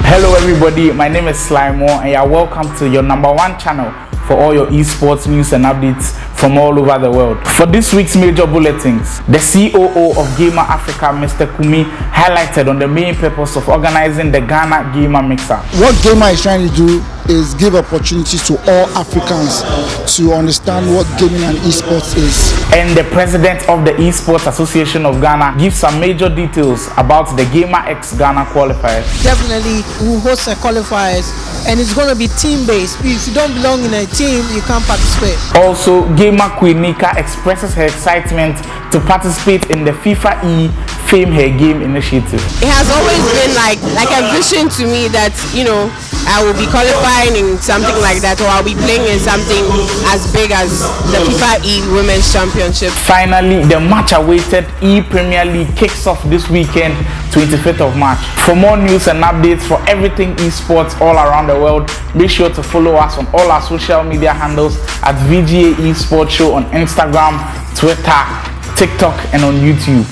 Hello everybody, my name is Slimo and you are welcome to your #1 channel for all your esports news and updates from all over the world. For this week's major bulletins, the COO of Gamr Africa, Mr. Kumi, highlighted on the main purpose of organizing the Ghana Gamer Mixer. What Gamr is trying to do is give opportunities to all Africans to understand what gaming and esports is. And the president of the Esports Association of Ghana gives some major details about the Gamer X Ghana qualifiers. Definitely, we'll host a qualifiers and it's going to be team-based. If you don't belong in a team, you can't participate. Also, GamerQueen expresses her excitement to participate in the FIFA FameHerGame initiative. It has always been like a vision to me that, I will be qualifying in something like that, or I'll be playing in something as big as the FIFA Women's Championship. Finally, the much-awaited ePremier League kicks off this weekend, 25th of March. For more news and updates for everything esports all around the world, make sure to follow us on all our social media handles at VGA Esports Show on Instagram, Twitter, TikTok, and on YouTube.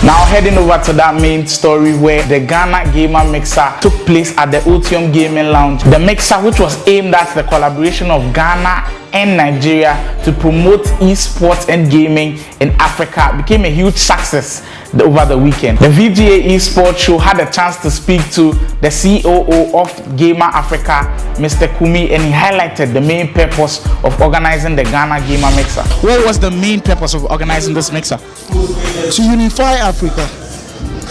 Now heading over to that main story where the Ghana Gamer Mixer took place at the Otium Gaming Lounge. The mixer, which was aimed at the collaboration of Ghana and Nigeria to promote esports and gaming in Africa, became a huge success over the weekend. The VGA Esports show had a chance to speak to the COO of Gamr Africa, Mr. Kumi, and he highlighted the main purpose of organizing the Ghana Gamer Mixer. What was the main purpose of organizing this mixer? To unify Africa,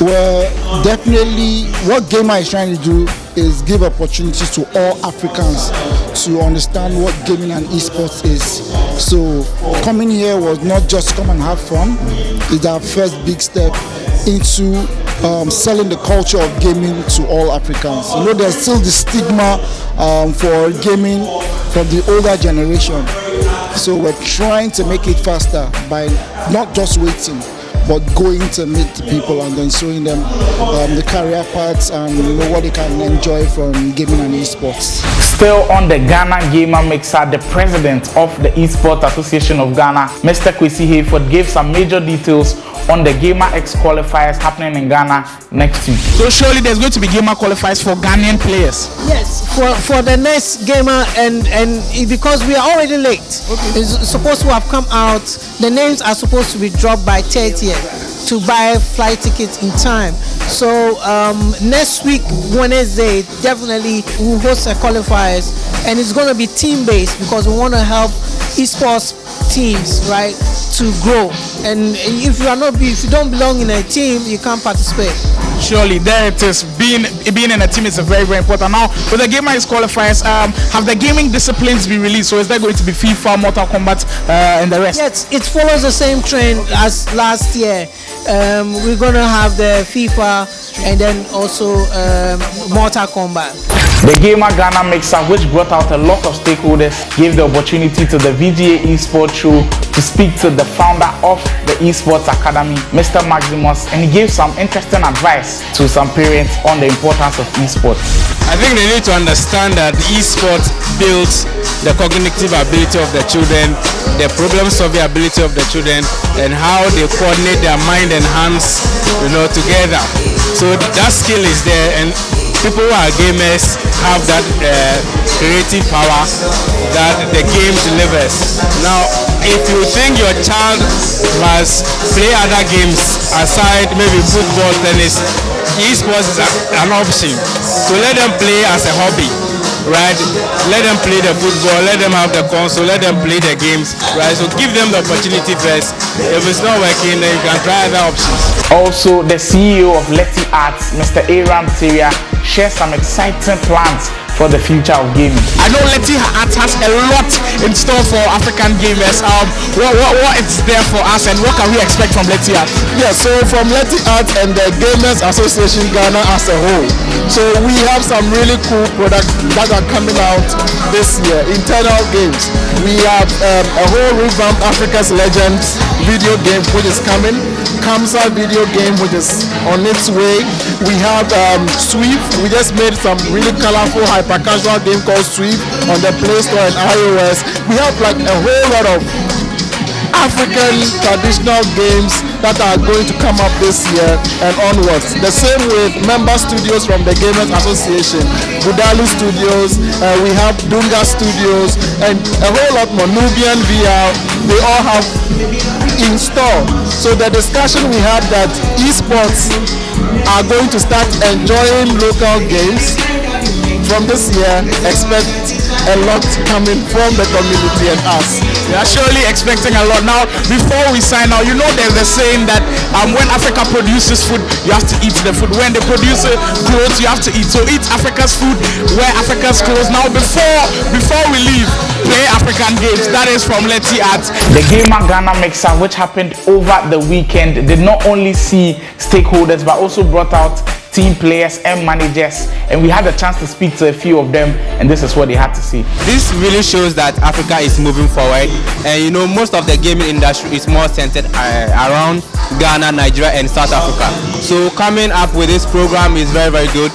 where definitely what Gamr is trying to do is give opportunities to all Africans to understand what gaming and esports is. So coming here was not just come and have fun, it's our first big step into selling the culture of gaming to all Africans. There's still the stigma for gaming from the older generation. So we're trying to make it faster by not just waiting, but going to meet people and then showing them the career paths and what they can enjoy from gaming and esports. Still on the Ghana Gamer Mixer, the president of the Esports Association of Ghana, Mr. Kwesi Hayford, gave some major details on the Gamer X qualifiers happening in Ghana next week. So surely there's going to be Gamer qualifiers for Ghanaian players. Yes, for the next Gamer and because we are already late. Okay. It's supposed to have come out. The names are supposed to be dropped by 30th to buy flight tickets in time. So next week, Wednesday, definitely we'll host a qualifiers and it's going to be team-based because we want to help esports teams, right, to grow. And if you don't belong in a team, you can't participate. Surely there it is. Being in a team is very, very important. Now with the Gamer X qualifiers, have the gaming disciplines been released? So is there going to be FIFA, Mortal Kombat, and the rest? Yes, it follows the same trend as last year. We're gonna have the FIFA and then also Mortal Kombat. The Gamer Ghana Mixer, which brought out a lot of stakeholders, gave the opportunity to the VGA Esports show to speak to the founder of the Esports Academy, Mr. Maximus, and he gave some interesting advice to some parents on the importance of esports. I think they need to understand that esports builds the cognitive ability of the children, the problem-solving ability of the children, and how they coordinate their mind and hands, together. So that skill is there, and people who are gamers have that creative power that the game delivers. Now, if you think your child must play other games aside maybe football, tennis, esports is an option. So let them play as a hobby, right? Let them play the football, let them have the console, let them play the games, right? So give them the opportunity first. If it's not working, then you can try other options. Also, the CEO of Leti Arts, Mr. Teria, shares some exciting plans for the future of gaming. I know Leti Arts has a lot in store for African gamers. What is there for us and what can we expect from Leti Arts? Yeah, so from Leti Arts and the Gamers Association Ghana as a whole. So we have some really cool products that are coming out this year, internal games. We have a whole revamped Africa's Legends video game which is coming. Kamsa video game which is on its way. We have Sweep. We just made some really colorful hyper-casual game called Sweep on the Play Store and iOS. We have like a whole lot of African traditional games that are going to come up this year and onwards. The same with member studios from the Gamers Association, Budali Studios, we have Dunga Studios, and a whole lot more, Nubian VR, they all have in store. So the discussion we had that esports are going to start enjoying local games from this year. Expect a lot coming from the community and us. We are surely expecting a lot. Now, before we sign out, you know there's a saying that when Africa produces food, you have to eat the food. When they produce clothes, you have to eat. So eat Africa's food, wear Africa's clothes. Now, before we leave, play African games. That is from Leti Arts. The Gamr Ghana Mixer, which happened over the weekend, did not only see stakeholders but also brought out team players and managers, and we had a chance to speak to a few of them, and this is what they had to say. This really shows that Africa is moving forward, and you know, most of the gaming industry is more centered around Ghana, Nigeria and South Africa. So coming up with this program is very, very good,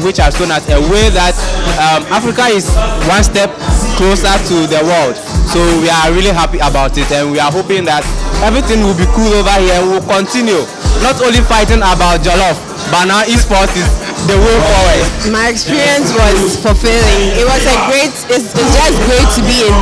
which has shown us a way that Africa is one step closer to the world. So we are really happy about it, and we are hoping that everything will be cool over here and will continue. Not only fighting about Jollof, but now esports is the way forward. My experience was fulfilling. It's just great to be in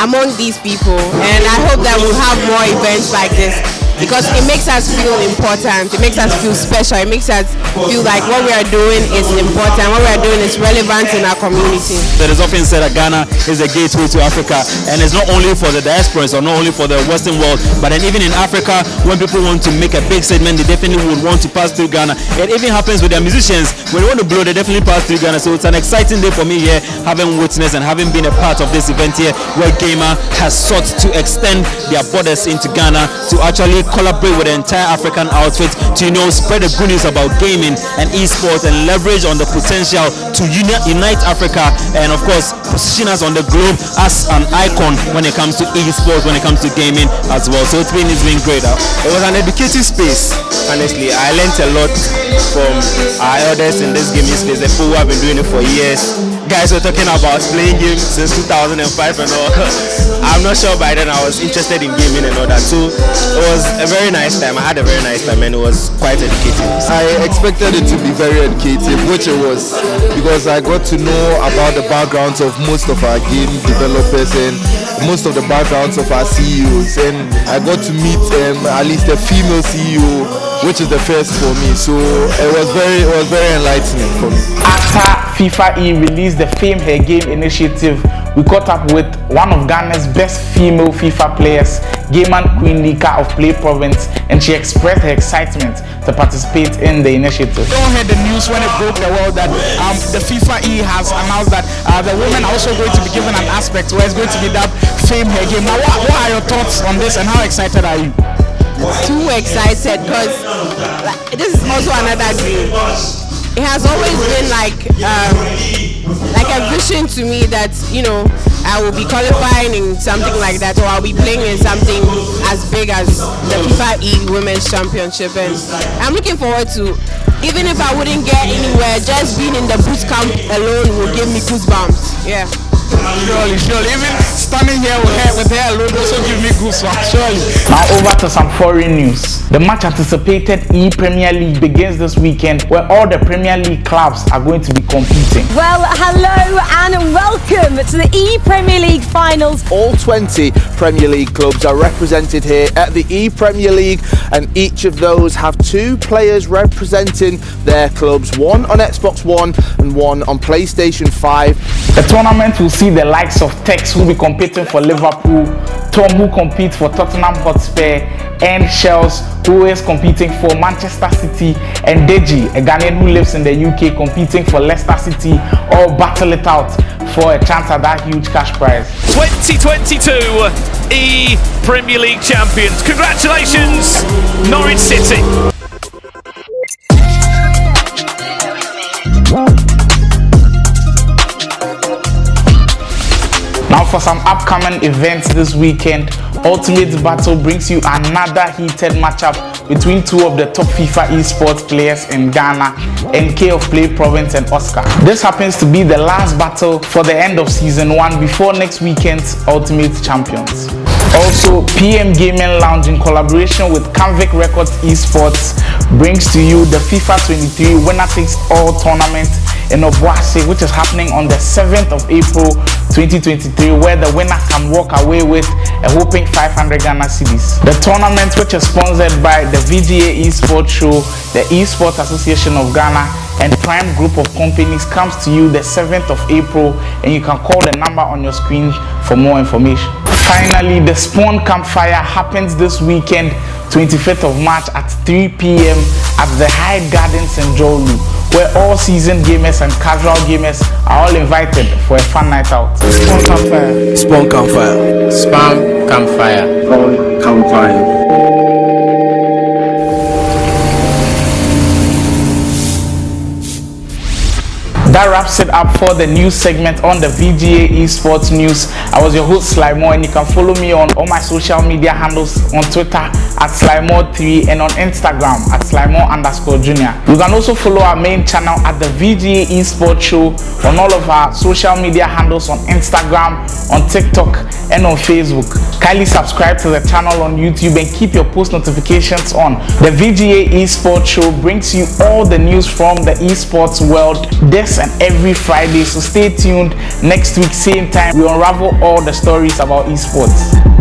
among these people, and I hope that we'll have more events like this, because it makes us feel important, it makes us feel special, it makes us feel like what we are doing is important, what we are doing is relevant in our community. It is often said that Ghana is a gateway to Africa, and it's not only for the diasporans or not only for the Western world, but then even in Africa, when people want to make a big statement, they definitely would want to pass through Ghana. It even happens with their musicians. When they want to blow, they definitely pass through Ghana. So it's an exciting day for me here, having witnessed and having been a part of this event here, where Gamr has sought to extend their borders into Ghana to actually collaborate with the entire African outfit to, you know, spread the good news about gaming and esports and leverage on the potential to unite Africa, and of course position us on the globe as an icon when it comes to esports, when it comes to gaming as well. So it's been great. It was an educative space. Honestly, I learned a lot from our elders in this gaming space, the people who have been doing it for years. Guys were talking about playing games since 2005 and all. I'm not sure by then I was interested in gaming and all that. So it was a very nice time. I had a very nice time, and it was quite educative. I expected it to be very educative, which it was, because I got to know about the backgrounds of most of our game developers and most of the backgrounds of our CEOs, and I got to meet at least a female CEO, which is the first for me. So it was very enlightening for me. After FIFA E released the FameHerGame initiative, we caught up with one of Ghana's best female FIFA players, GamerQueen of Play Province, and she expressed her excitement to participate in the initiative. You all heard the news when it broke the world that the FIFA E has announced that the women are also going to be given an aspect where it's going to be that FameHerGame. Now, what are your thoughts on this, and how excited are you? Too excited, because this is also another dream. It has always been like a vision to me that, you know, I will be qualifying in something like that, or I'll be playing in something as big as the FIFA E Women's Championship, and I'm looking forward to, even if I wouldn't get anywhere, just being in the boot camp alone will give me goosebumps. Yeah. Surely. Even standing here with her alone also give me goosebumps. Surely. Now over to some foreign news. The much anticipated ePremier League begins this weekend, where all the Premier League clubs are going to be competing. Well, hello and welcome to the ePremier League finals. All 20 Premier League clubs are represented here at the ePremier League, and each of those have 2 players representing their clubs, one on Xbox One and one on PlayStation 5. The tournament will see the likes of Tex, who will be competing for Liverpool, Tom, who competes for Tottenham Hotspur, and Shells, who is competing for Manchester City, and Deji, a Ghanaian who lives in the UK, competing for Leicester City, all battle it out for a chance at that huge cash prize. 2022 ePremier League champions. Congratulations, Norwich City. Now for some upcoming events this weekend, Ultimate Battle brings you another heated matchup between 2 of the top FIFA esports players in Ghana, NK of Play Province and Oscar. This happens to be the last battle for the end of Season 1 before next weekend's Ultimate Champions. Also, PM Gaming Lounge in collaboration with Gamr Records Esports brings to you the FIFA 23 Winner Takes All tournament in Obuasi, which is happening on the 7th of April 2023, where the winner can walk away with a whopping 500 Ghana cedis. The tournament, which is sponsored by the VGA Esports show, the Esports Association of Ghana, and Prime Group of Companies, comes to you the 7th of April, and you can call the number on your screen for more information. Finally, the Spawn Campfire happens this weekend, 25th of March at 3 p.m. at the Hyde Gardens in Jolu, where all seasoned gamers and casual gamers are all invited for a fun night out. Spawn Campfire. Spawn Campfire. Spawn Campfire. Spawn Campfire. That wraps it up for the news segment on the VGA Esports News. I was your host Slymo, and you can follow me on all my social media handles on Twitter at Slymo3 and on Instagram at Slymo_Junior. You can also follow our main channel at the VGA Esports Show on all of our social media handles on Instagram, on TikTok, and on Facebook. Kindly subscribe to the channel on YouTube and keep your post notifications on. The VGA Esports Show brings you all the news from the esports world this and every Friday, so stay tuned. Next week, same time, we unravel all the stories about esports.